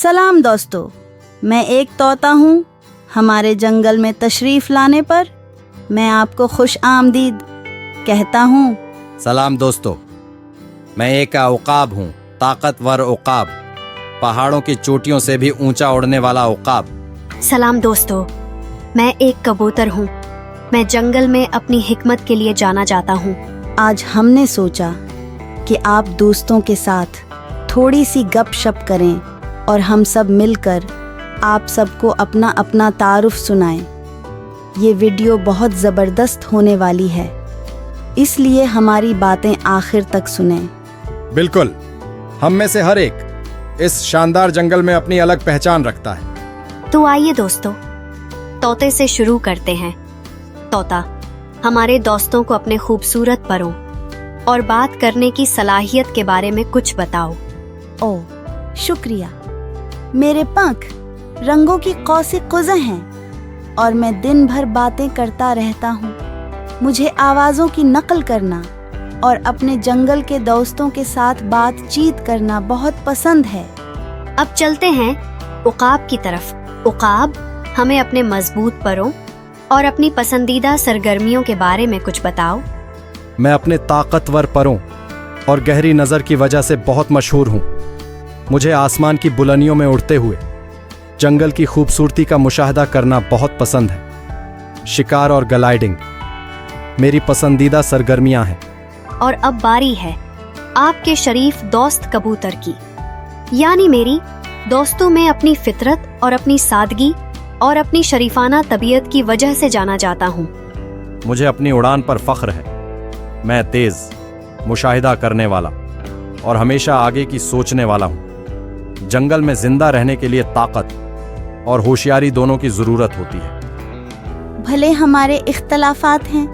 सलाम दोस्तों, मैं एक तोता हूँ। हमारे जंगल में तशरीफ लाने पर मैं आपको खुश आमदीद कहता हूँ। सलाम दोस्तों, मैं एक उकाब हूँ, ताकतवर उकाब, पहाड़ों की चोटियों से भी ऊंचा उड़ने वाला उकाब। सलाम दोस्तों, मैं एक कबूतर हूँ। मैं जंगल में अपनी हिकमत के लिए जाना जाता हूँ। आज हमने सोचा कि आप दोस्तों के साथ थोड़ी सी गपशप करें और हम सब मिलकर आप सबको अपना अपना तारुफ सुनाएं। ये वीडियो बहुत ज़बरदस्त होने वाली है, इसलिए हमारी बातें आखिर तक सुनें। बिल्कुल, हम में से हर एक इस शानदार जंगल में अपनी अलग पहचान रखता है। तो आइए दोस्तों, तोते से शुरू करते हैं। तोता, हमारे दोस्तों को अपने खूबसूरत परों और बात करने की सलाहियत के बारे में कुछ बताओ। ओह, शुक्रिया। मेरे पंख रंगों की कौसी कुज़ हैं और मैं दिन भर बातें करता रहता हूँ। मुझे आवाज़ों की नकल करना और अपने जंगल के दोस्तों के साथ बातचीत करना बहुत पसंद है। अब चलते हैं उकाब की तरफ। उकाब, हमें अपने मजबूत परों और अपनी पसंदीदा सरगर्मियों के बारे में कुछ बताओ। मैं अपने ताकतवर परों और गहरी नज़र की वजह से बहुत मशहूर हूँ। मुझे आसमान की बुलंदियों में उड़ते हुए जंगल की खूबसूरती का मुशाहदा करना बहुत पसंद है। शिकार और ग्लाइडिंग मेरी पसंदीदा सरगर्मियां हैं। और अब बारी है आपके शरीफ दोस्त कबूतर की, यानी मेरी दोस्तों में अपनी फितरत और अपनी सादगी और अपनी शरीफाना तबीयत की वजह से जाना जाता हूँ। मुझे अपनी उड़ान पर फख्र है। मैं तेज, मुशाहिदा करने वाला और हमेशा आगे की सोचने वाला हूँ। जंगल में जिंदा रहने के लिए ताकत और होशियारी दोनों की जरूरत होती है। भले हमारे इख्तलाफात हैं,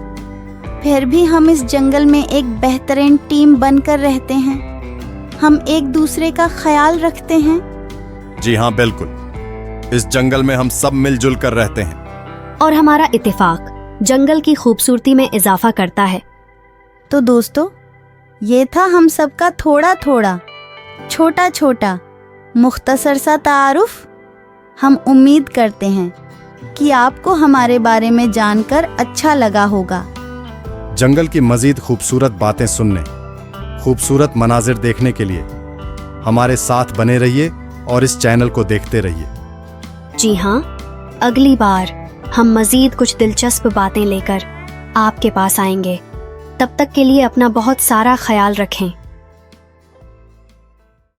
फिर भी हम इस जंगल में एक बेहतरीन टीम बनकर रहते हैं। हम एक दूसरे का ख्याल रखते हैं। जी हाँ, बिल्कुल। इस जंगल में हम सब मिलजुल कर रहते हैं और हमारा इत्तेफाक जंगल की खूबसूरती में इजाफा करता है। तो दोस्तों, ये था हम सबका थोड़ा थोड़ा, छोटा छोटा, मुख्तसर सा तारुफ। हम उम्मीद करते हैं कि आपको हमारे बारे में जानकर अच्छा लगा होगा। जंगल की मजीद खूबसूरत बातें सुनने, खूबसूरत मनाजिर देखने के लिए हमारे साथ बने रहिए और इस चैनल को देखते रहिए। जी हाँ, अगली बार हम मजीद कुछ दिलचस्प बातें लेकर आपके पास आएंगे। तब तक के लिए अपना बहुत सारा ख्याल रखें।